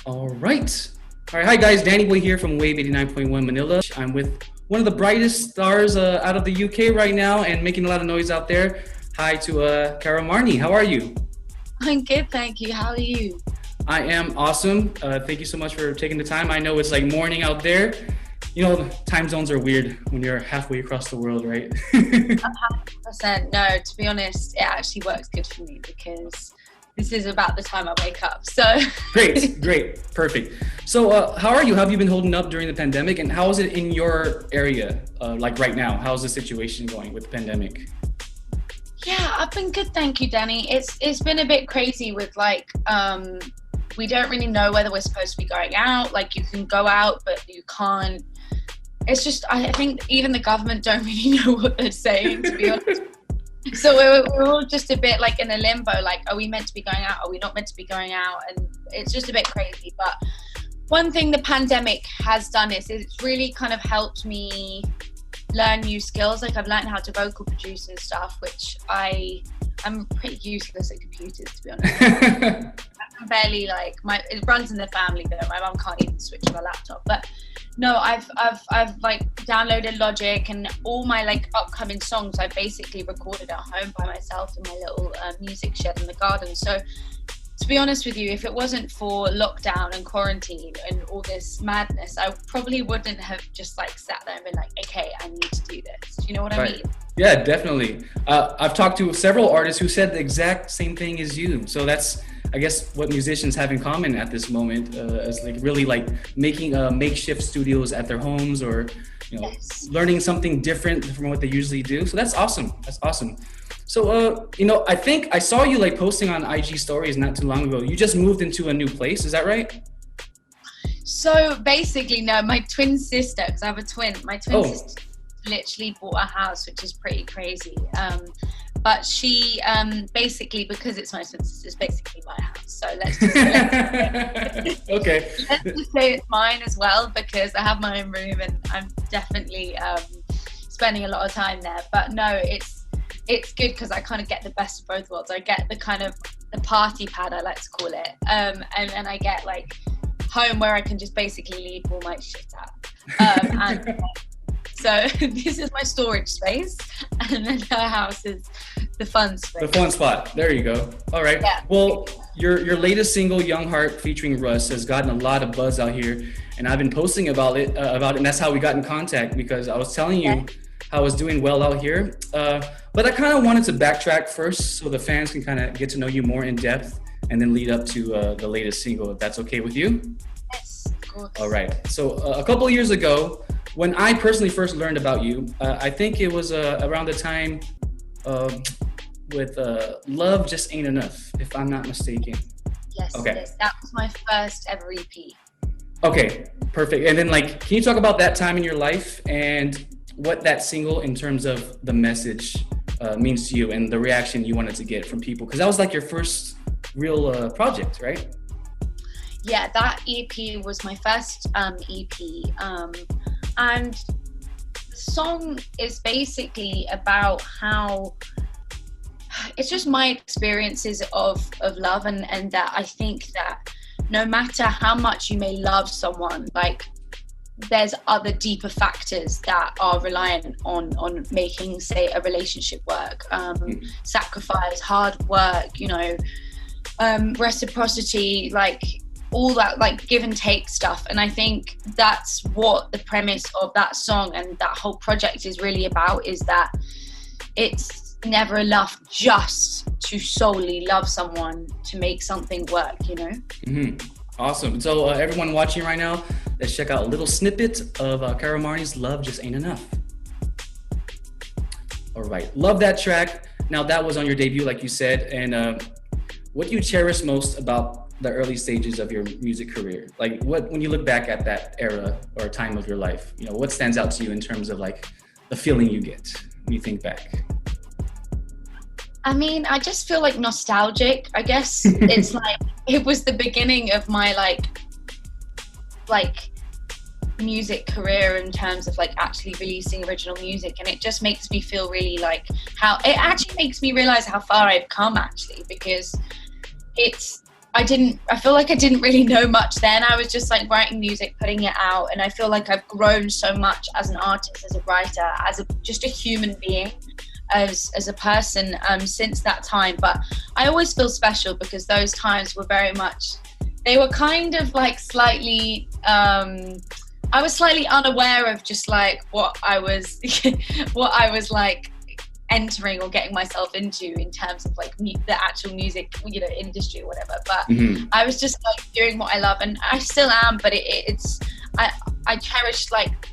All right. All right. Hi, guys. Danny Boy here from Wave 89.1 Manila. I'm with one of the brightest stars out of the UK right now and making a lot of noise out there. Hi to Marni. How are you? I'm good, thank you. How are you? I am awesome. Thank you so much for taking the time. I know it's like morning out there. You know, time zones are weird when you're halfway across the world, right? 100%. No, to be honest, it actually works good for me because this is about the time I wake up. So Great, perfect. So how are you? How have you been holding up during the pandemic, and how is it in your area, like right now? How's the situation going with the pandemic? yeah, I've been good, thank you, Danny. It's been a bit crazy with we don't really know whether we're supposed to be going out. Like you can go out, but you can't. It's just I think even the government don't really know what they're saying, to be honest. So we're all just a bit like in a limbo, like, are we meant to be going out? Are we not meant to be going out? And it's just a bit crazy. But one thing the pandemic has done is it's really kind of helped me learn new skills. Like I've learned how to vocal produce and stuff, which I'm pretty useless at computers, to be honest. I'm barely it runs in the family though. My mum can't even switch my laptop. But no, I've like downloaded Logic, and all my like upcoming songs I basically recorded at home by myself in my little music shed in the garden. So to be honest with you, if it wasn't for lockdown and quarantine and all this madness, I probably wouldn't have just like sat there and been like, okay, I need to do this. Do you know what I mean? Yeah, definitely. I've talked to several artists who said the exact same thing as you. So that's, I guess, what musicians have in common at this moment, is like really like making makeshift studios at their homes, or Yes. learning something different from what they usually do. So that's awesome. So I think I saw you like posting on IG stories not too long ago. You just moved into a new place, is that right? So basically, no, my twin sister, because I have a twin, my twin sister literally bought a house, which is pretty crazy. But she basically, because it's my twin sister, it's basically my house. So let's just Okay. let's just say it's mine as well, because I have my own room and I'm definitely spending a lot of time there. But no, it's good because I kind of get the best of both worlds. I get the kind of the party pad, I like to call it, and I get like home where I can just basically leave all my shit out. So this is my storage space, and then her house is the fun space. The fun spot. There you go. All right. Yeah. Well, your latest single, "Young Heart," featuring Russ, has gotten a lot of buzz out here, and I've been posting about it, and that's how we got in contact, because I was telling you how I was doing well out here. But I kind of wanted to backtrack first, so the fans can kind of get to know you more in depth, and then lead up to the latest single, if that's okay with you. Yes, of course. All right. So a couple of years ago, when I personally first learned about you, I think it was around the time with "Love Just Ain't Enough," if I'm not mistaken. Yes, Okay. yes, that was my first ever EP. Okay, perfect. And then like, can you talk about that time in your life and what that single, in terms of the message, means to you, and the reaction you wanted to get from people? Because that was like your first real project, right? Yeah, that EP was my first EP, and the song is basically about how it's just my experiences of love, and that I think that no matter how much you may love someone, like there's other deeper factors that are reliant on making, say, a relationship work. Sacrifice, hard work, reciprocity, like all that, like give and take stuff. And I think that's what the premise of that song and that whole project is really about, is that it's never enough just to solely love someone to make something work, Mm-hmm. Awesome. So everyone watching right now, let's check out a little snippet of Marni's "Love Just Ain't Enough." All right. Love that track. Now, that was on your debut, like you said. And what do you cherish most about the early stages of your music career? Like, when you look back at that era or time of your life, what stands out to you in terms of like the feeling you get when you think back? I mean, I just feel like nostalgic. I guess it's like it was the beginning of my like music career in terms of like actually releasing original music, and it just makes me feel really like how it actually makes me realize how far I've come, actually, because it's I feel like I didn't really know much then. I was just like writing music, putting it out, and I feel like I've grown so much as an artist, as a writer, just a human being, as a person since that time. But I always feel special because those times were very much, they were kind of like slightly, I was slightly unaware of just like what I was like entering or getting myself into in terms of like the actual music, you know, industry or whatever. But I was just like doing what I love, and I still am. But I cherish like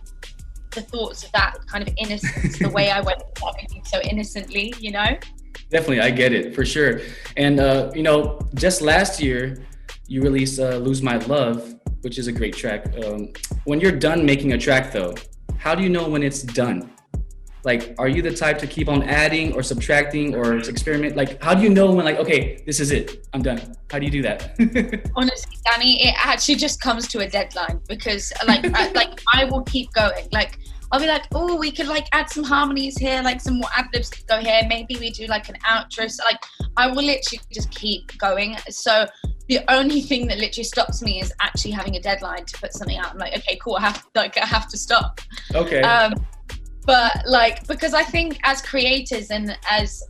the thoughts of that kind of innocence, the way I went into everything so innocently, you know. Definitely, I get it for sure. And you know, just last year you released "Lose My Love," which is a great track. When you're done making a track, though, how do you know when it's done? Like, are you the type to keep on adding or subtracting or experiment? Like, how do you know when, like, okay, this is it, I'm done? How do you do that? Honestly, Danny, it actually just comes to a deadline because, like, I will keep going. Like, I'll be like, oh, we could like add some harmonies here, like some more ad-libs could go here. Maybe we do like an outro. So, like, I will literally just keep going. So the only thing that literally stops me is actually having a deadline to put something out. I'm like, okay, cool. I have to stop. Okay. But like, because I think as creators and as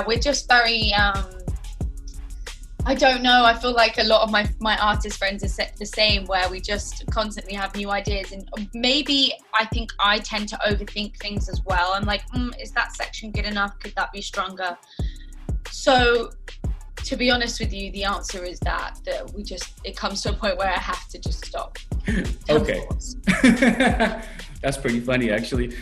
we're just very I don't know, I feel like a lot of my artist friends are the same, where we just constantly have new ideas, and maybe I think I tend to overthink things as well. I'm like, is that section good enough? Could that be stronger? So to be honest with you, the answer is that it comes to a point where I have to just stop. Okay. That's pretty funny, actually.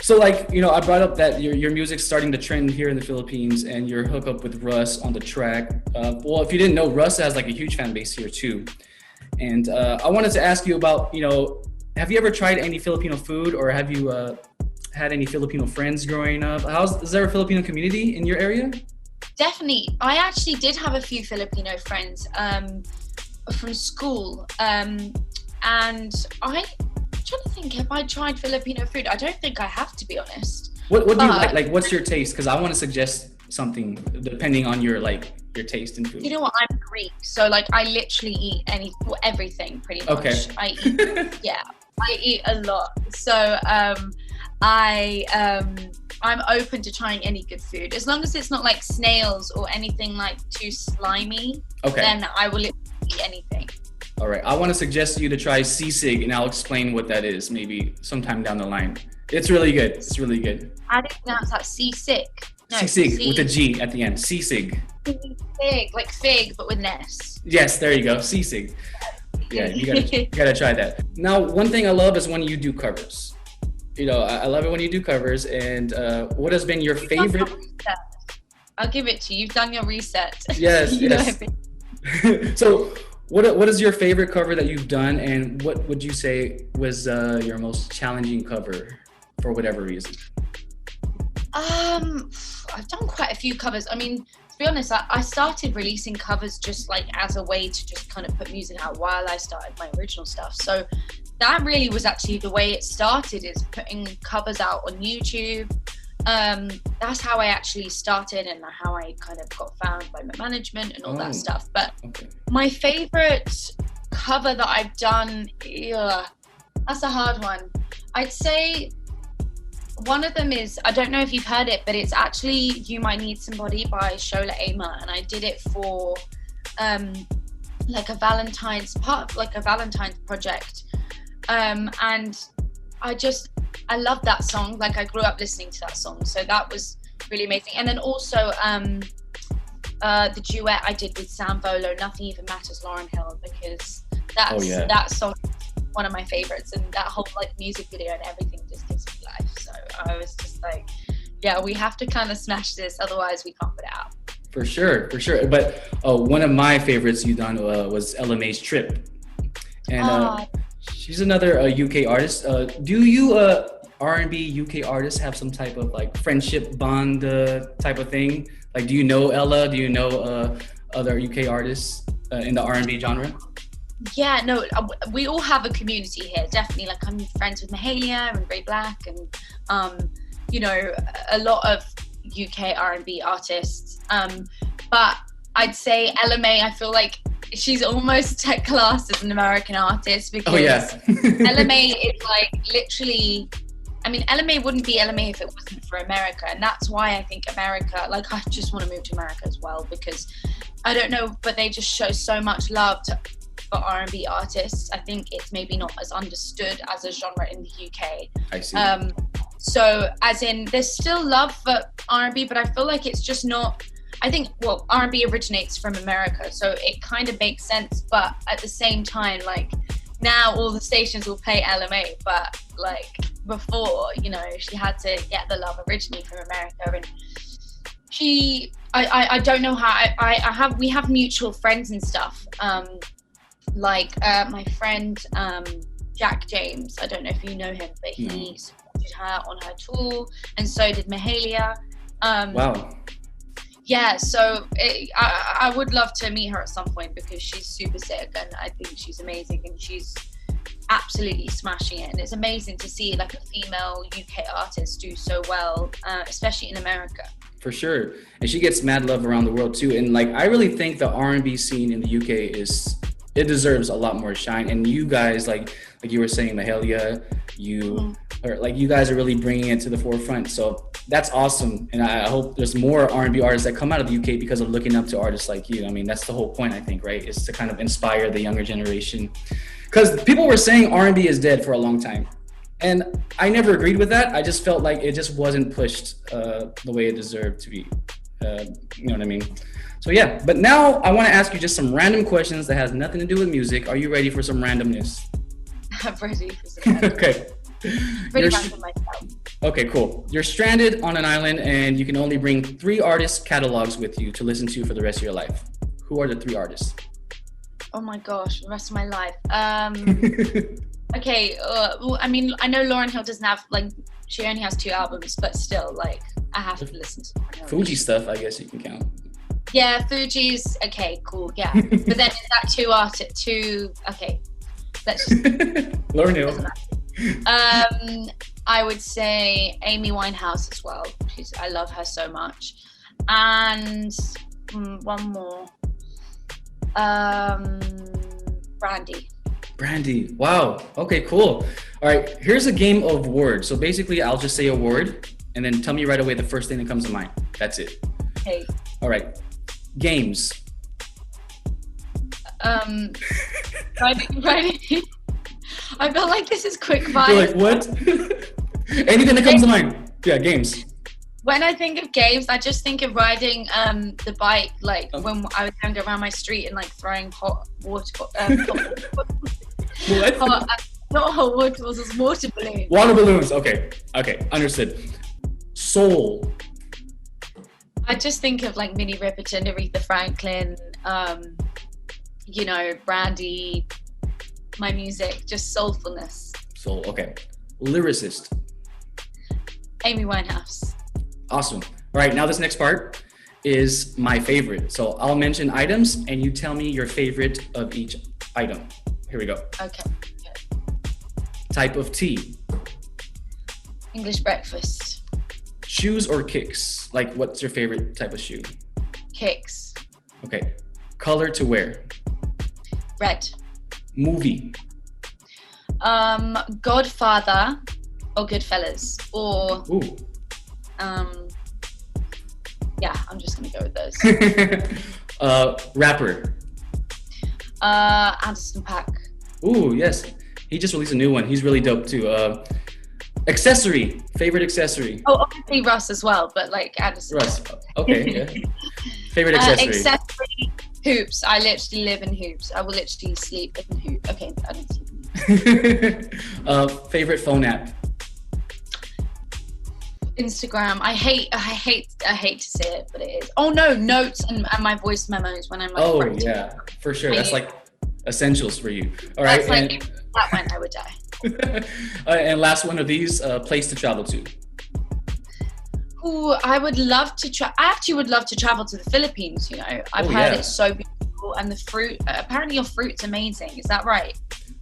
So, like, you know, I brought up that your music's starting to trend here in the Philippines, and your hookup with Russ on the track. Well, if you didn't know, Russ has like a huge fan base here too. And I wanted to ask you about, you know, have you ever tried any Filipino food, or have you had any Filipino friends growing up? Is there a Filipino community in your area? Definitely. I actually did have a few Filipino friends from school, and I'm trying to think, have I tried Filipino food? I don't think I have, to be honest. What do you like? Like, what's your taste? Because I want to suggest something depending on your taste in food. You know what? I'm Greek, so like I literally eat everything pretty much. Okay. I eat a lot. So I'm open to trying any good food, as long as it's not like snails or anything like too slimy. Okay. Then I will eat anything. All right, I want to suggest you to try sisig, and I'll explain what that is maybe sometime down the line. It's really good. It's really good. How do you pronounce that? Sisig? No, sisig with a G at the end. Sisig. Sisig, like fig, but with an S. Yes, there you go. Sisig. Yeah, you gotta try that. Now, one thing I love is when you do covers. You know, I love it when you do covers. And what has been your favorite? I'll give it to you. You've done your reset. Yes, yes. So, what is your favorite cover that you've done, and what would you say was your most challenging cover for whatever reason? I've done quite a few covers. I mean, to be honest, I started releasing covers just like as a way to just kind of put music out while I started my original stuff. So that really was actually the way it started, is putting covers out on YouTube. That's how I actually started, and how I kind of got found by my management and all that stuff. But my favorite cover that I've done, that's a hard one. I'd say one of them is, I don't know if you've heard it, but it's actually You Might Need Somebody by Shola Ama, and I did it for like a Valentine's project, and I love that song. Like, I grew up listening to that song, so that was really amazing. And then also the duet I did with Sam Volo, Nothing Even Matters, Lauryn Hill, because that song is one of my favorites, and that whole like music video and everything just gives me life. So I was just like, yeah, we have to kind of smash this, otherwise we can't put it out. For sure. But one of my favorites you done was LMA's Trip, and she's another UK artist. Do you R&B UK artists have some type of like friendship bond type of thing? Like, do you know Ella? Do you know other UK artists in the R&B genre? Yeah, no, we all have a community here, definitely. Like, I'm friends with Mahalia and Ray Black, and you know, a lot of UK R&B artists. But I'd say LMA. I feel like she's almost classed as an American artist because LMA is like literally. I mean, LMA wouldn't be LMA if it wasn't for America, and that's why I think America. Like, I just want to move to America as well because I don't know, but they just show so much love for R&B artists. I think it's maybe not as understood as a genre in the UK. I see. So, as in, there's still love for R&B, but I feel like it's just not. I think, well, R&B originates from America, so it kind of makes sense. But at the same time, like, now all the stations will play LMA, but like before, you know, she had to get the love originally from America. And I don't know how, we have mutual friends and stuff. My friend, Jack James, I don't know if you know him, but he supported her on her tour, and so did Mahalia. Wow. Yeah, so I would love to meet her at some point because she's super sick and I think she's amazing and she's absolutely smashing it. And it's amazing to see like a female UK artist do so well, especially in America. For sure. And she gets mad love around the world too. And like, I really think the R&B scene in the UK it deserves a lot more shine. And you guys, like you were saying, Mahalia, you guys are really bringing it to the forefront. So that's awesome. And I hope there's more R&B artists that come out of the UK because of looking up to artists like you. I mean, that's the whole point, I think, right? Is to kind of inspire the younger generation. Because people were saying R&B is dead for a long time. And I never agreed with that. I just felt like it just wasn't pushed the way it deserved to be. You know what I mean? So yeah, but now I want to ask you just some random questions that has nothing to do with music. Are you ready for some randomness? I'm ready for some randomness. Okay. Pretty random myself. Okay, cool. You're stranded on an island and you can only bring 3 artists' catalogs with you to listen to for the rest of your life. Who are the 3 artists? Oh my gosh, the rest of my life. Okay, well, I mean, I know Lauryn Hill doesn't have, like, she only has 2 albums, but still, like, I have to listen to Lauryn Hill. Fuji stuff, I guess you can count. Yeah, Fuji's, okay, cool, yeah. But then is that 2 artists, 2, okay. Let's just... Lauryn Hill. I would say Amy Winehouse as well. I love her so much. And one more. Brandy. Wow. Okay, cool. All right, here's a game of words. So basically, I'll just say a word and then tell me right away the first thing that comes to mind. That's it. Okay. All right. Games. Riding. I feel like this is quick fire. You're like, what? Anything that comes to mind. Yeah, games. When I think of games, I just think of riding the bike, like when I was going around my street and like throwing hot water. What? Not hot water balls, it's water balloons. Water balloons. Okay, understood. Soul. I just think of like Minnie Riperton, Aretha Franklin, you know, Brandy. My music, just soulfulness. Soul. Okay. Lyricist. Amy Winehouse. Awesome. All right, now this next part is my favorite. So I'll mention items and you tell me your favorite of each item. Here we go. Okay. Type of tea. English breakfast. Shoes or kicks? Like, what's your favorite type of shoe? Kicks. Okay. Color to wear. Red. Movie. Godfather or Goodfellas or Ooh. Yeah, I'm just gonna go with those. Rapper. Anderson .Paak. Ooh, yes. He just released a new one. He's really dope too. Accessory. Favorite accessory. Oh, obviously Russ as well, but like Anderson. Russ. Okay. Yeah. Favorite accessory. Accessory. Hoops. I literally live in hoops. I will literally sleep in hoops. Okay, I don't sleep in hoops. Favorite phone app. Instagram. I hate to say it, but it is. Oh no, notes and my voice memos when I'm like. Oh yeah, for sure. That's like essentials for you. All right. That's like if that went, I would die. And last one of these, place to travel to. Ooh, I would love to I actually would love to travel to the Philippines. You know, I've heard it's so beautiful, and the fruit. Apparently, your fruit's amazing. Is that right?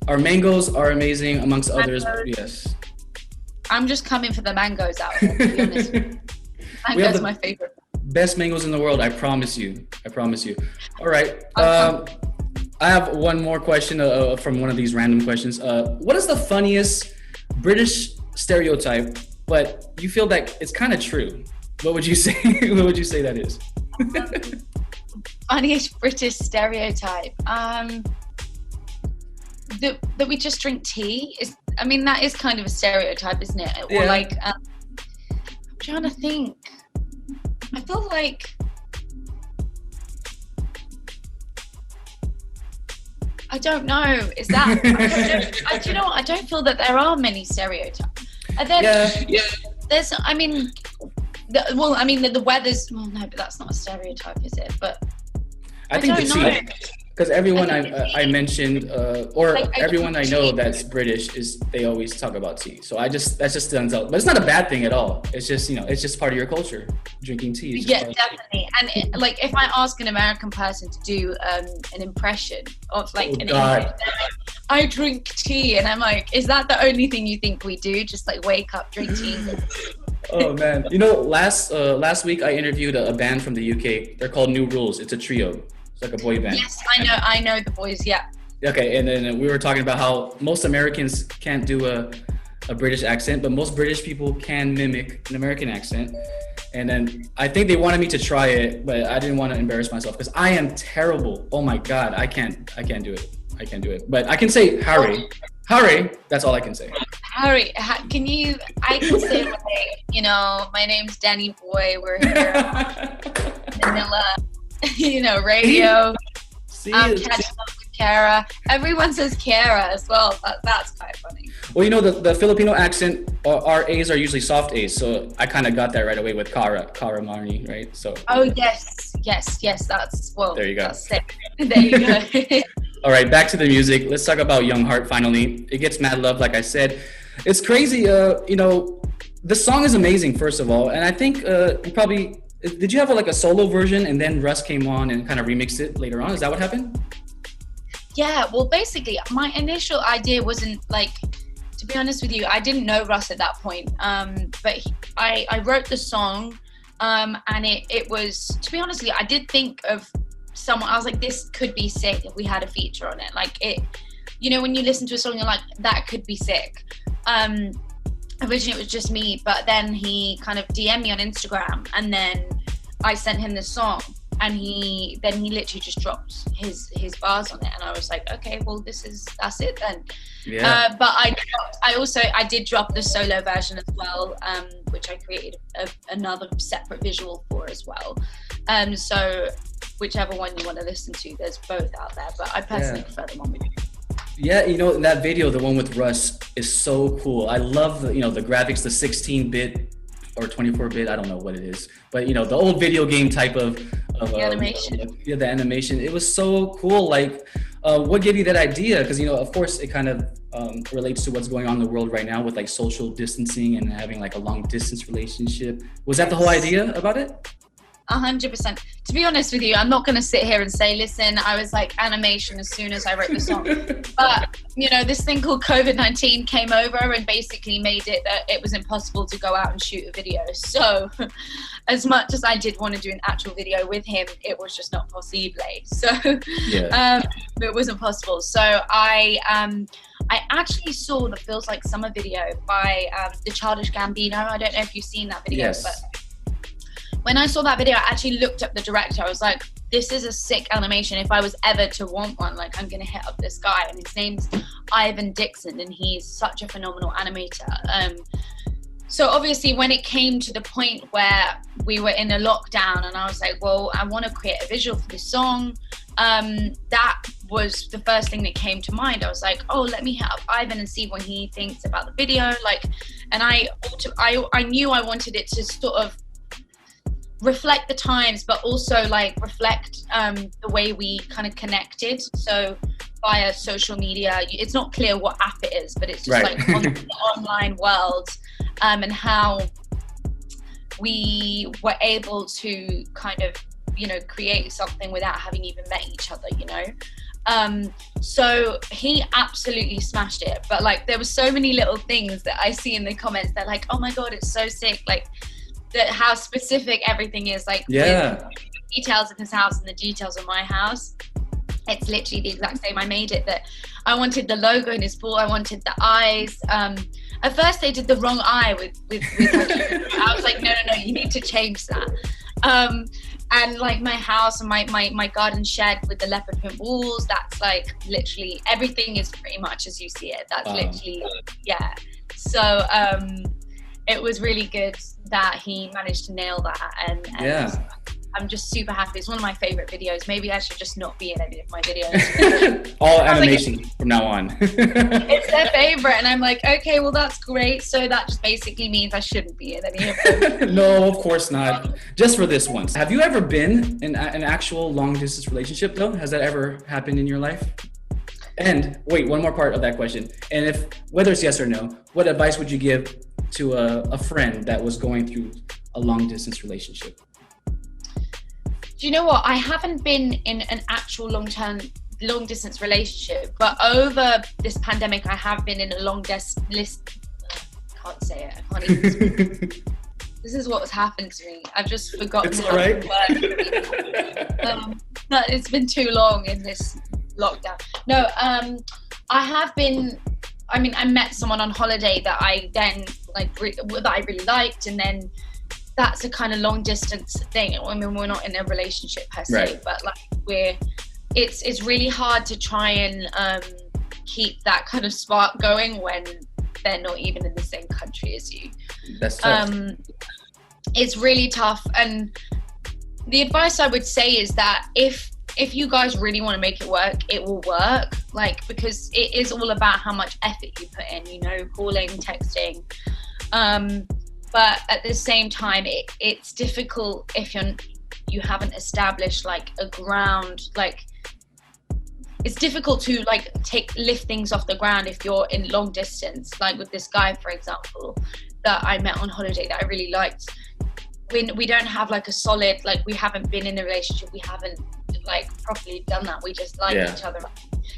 Our mangoes are amazing, amongst others. Yes. I'm just coming for the mangoes out here, to be honest. Mangoes are my favorite. Best mangoes in the world. I promise you. I promise you. All right. I have one more question from one of these random questions. What is the funniest British stereotype, but you feel that it's kind of true? What would you say? What would you say that is? Funniest British stereotype. That we just drink tea is. I mean, that is kind of a stereotype, isn't it? Yeah. Or like, I'm trying to think. I feel like I don't know. Is that? Do you know what? I don't feel that there are many stereotypes. And then there's. I mean, the weather's. Well, no, but that's not a stereotype, is it? But I think the tea. Because everyone I mentioned, or everyone I know that's British, they always talk about tea. So that just stands out. But it's not a bad thing at all. It's just, it's just part of your culture, drinking tea. Yeah, definitely. And if I ask an American person to do an impression of English, I drink tea, and I'm like, is that the only thing you think we do? Just like wake up, drink tea. Oh man, last week I interviewed a band from the UK. They're called New Rules. It's a trio. Like a boy band. Yes, I know the boys, yeah. Okay, and then we were talking about how most Americans can't do a British accent, but most British people can mimic an American accent. And then I think they wanted me to try it, but I didn't want to embarrass myself because I am terrible. Oh my God, I can't do it. I can't do it. But I can say Harry. Harry, that's all I can say. Harry, I can say my name's Danny Boy, we're here. Manila. Radio. Catching up with Kara. Everyone says Kara as well. That's quite funny. Well, the Filipino accent, our A's are usually soft A's, so I kind of got that right away with Kara Marni, right? So. Oh yes. That's There you go. There you go. All right, back to the music. Let's talk about Young Heart. Finally, it gets mad love, like I said. It's crazy. The song is amazing, first of all, and I think you probably. Did you have a solo version and then Russ came on and kind of remixed it later on? Is that what happened? Yeah, well, basically, my initial idea wasn't to be honest with you, I didn't know Russ at that point. But I wrote the song, and it was, to be honest with you, I did think of someone. I was like, this could be sick if we had a feature on it. When you listen to a song, you're like, that could be sick. Originally it was just me, but then he kind of DM'd me on Instagram, and then I sent him the song, and he literally just dropped his bars on it, and I was like, okay, well that's it then. Yeah. But I did drop the solo version as well, which I created another separate visual for as well. So whichever one you want to listen to, there's both out there, but I personally prefer the one with you. Yeah, that video, the one with Russ, is so cool. I love the graphics, the 16-bit or 24-bit, I don't know what it is, but the old video game type of the animation. The animation. It was so cool. What gave you that idea? Because of course, it kind of relates to what's going on in the world right now with social distancing and having a long distance relationship. Was that the whole idea about it? 100%. To be honest with you, I'm not going to sit here and say, listen, I was animation as soon as I wrote the song. But, this thing called COVID-19 came over and basically made it that it was impossible to go out and shoot a video. So as much as I did want to do an actual video with him, it was just not possible. So it wasn't possible. So I actually saw the Feels Like Summer video by the Childish Gambino. I don't know if you've seen that video, yes. But when I saw that video, I actually looked up the director. I was like, this is a sick animation. If I was ever to want one, I'm going to hit up this guy. And his name's Ivan Dixon, and he's such a phenomenal animator. So obviously when it came to the point where we were in a lockdown and I was like, well, I want to create a visual for this song. That was the first thing that came to mind. I was like, oh, let me hit up Ivan and see what he thinks about the video. And I knew I wanted it to sort of reflect the times, but also reflect the way we kind of connected. So via social media, it's not clear what app it is, but it's just right. On the online world, and how we were able to kind of create something without having even met each other. So he absolutely smashed it, but there were so many little things that I see in the comments. They're like, oh my god, it's so sick, how specific everything is. Like, Yeah. with details in his house and the details of my house, it's literally the exact same. I made it that I wanted the logo in his pool. I wanted the eyes. At first they did the wrong eye with I was like, no, you need to change that. And like my house and my garden shed with the leopard print walls, that's like literally everything is pretty much as you see it. That's literally, yeah. So it was really good that he managed to nail that, and yeah. I'm just super happy. It's one of my favorite videos. Maybe I should just not be in any of my videos. All animation from now on. It's their favorite, and I'm like, okay, well that's great. So that just basically means I shouldn't be in any of them. No, of course not. Just for this one. Have you ever been in an actual long distance relationship though? Has that ever happened in your life? And wait, one more part of that question. And if, whether it's yes or no, what advice would you give to a friend that was going through a long distance relationship? Do you know what? I haven't been in an actual long distance relationship, but over this pandemic, I have been in a long distance. Can't say it. I can't even speak. This is what's happened to me. I've just forgotten it's how right. to work. But it's been too long in this lockdown. No, I have been. I mean, I met someone on holiday that I then that I really liked, and then that's a kind of long distance thing. I mean, we're not in a relationship per se, right, but like it's really hard to try and keep that kind of spark going when they're not even in the same country as you. That's tough. It's really tough. And the advice I would say is that if you guys really want to make it work, it will work. Like, because it is all about how much effort you put in, you know, calling, texting. But at the same time, it's difficult if you haven't established like a ground. Like, it's difficult to like lift things off the ground if you're in long distance. Like with this guy, for example, that I met on holiday that I really liked. When we don't have like a solid, like we haven't been in a relationship, we haven't like properly done that. We just like each other.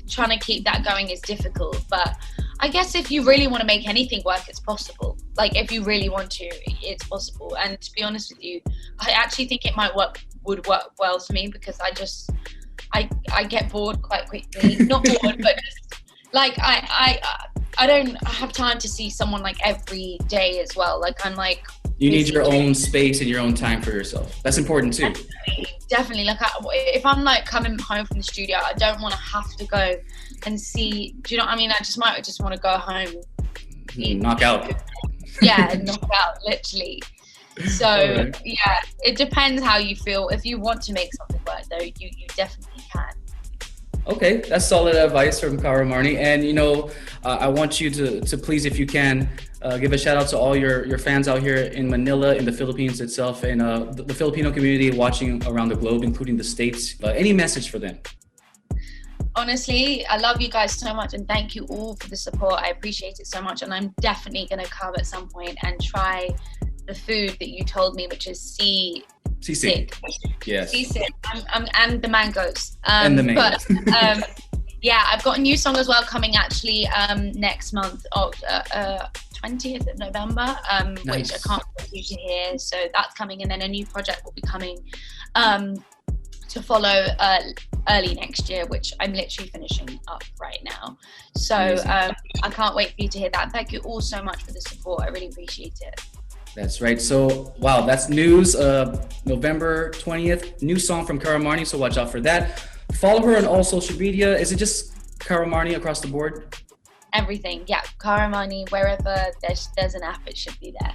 Trying to keep that going is difficult, but I guess if you really want to make anything work, it's possible. Like if you really want to, it's possible. And to be honest with you, I actually think it would work well for me, because I get bored quite quickly. Not bored, but just like I don't have time to see someone like every day as well. Like I'm like, you need your own space and your own time for yourself. That's important too. Definitely. Like if I'm like coming home from the studio, I don't want to have to go and see. Do you know what I mean? I might just want to go home, knock out. Yeah, knock out, literally. So right. Yeah, it depends how you feel. If you want to make something work, though, you definitely can. Okay, that's solid advice from Cara Marni. And you know, I want you to please, if you can, give a shout out to all your fans out here in Manila, in the Philippines itself, and the Filipino community watching around the globe, including the States. Any message for them? Honestly, I love you guys so much, and thank you all for the support. I appreciate it so much, and I'm definitely going to come at some point and try the food that you told me, which is seasick. Yes. Seasick. And the mangoes. And the mangoes. But yeah, I've got a new song as well coming actually next month, 20th of November, Nice. which I can't wait for you to hear. So that's coming, and then a new project will be coming to follow early next year, which I'm literally finishing up right now. So I can't wait for you to hear that. Thank you all so much for the support. I really appreciate it. That's right. So, wow, that's news. November 20th, new song from Cara Marni, so watch out for that. Follow her on all social media. Is it just Cara Marni across the board? Everything, yeah. Cara Marni, wherever there's an app, it should be there.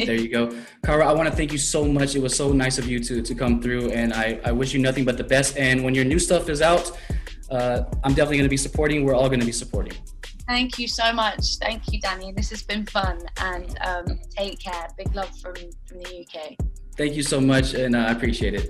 There you go. Cara, I want to thank you so much. It was so nice of you to come through, and I wish you nothing but the best. And when your new stuff is out, I'm definitely going to be supporting. We're all going to be supporting. Thank you so much. Thank you, Danny. This has been fun, and take care. Big love from the UK. Thank you so much, and I appreciate it.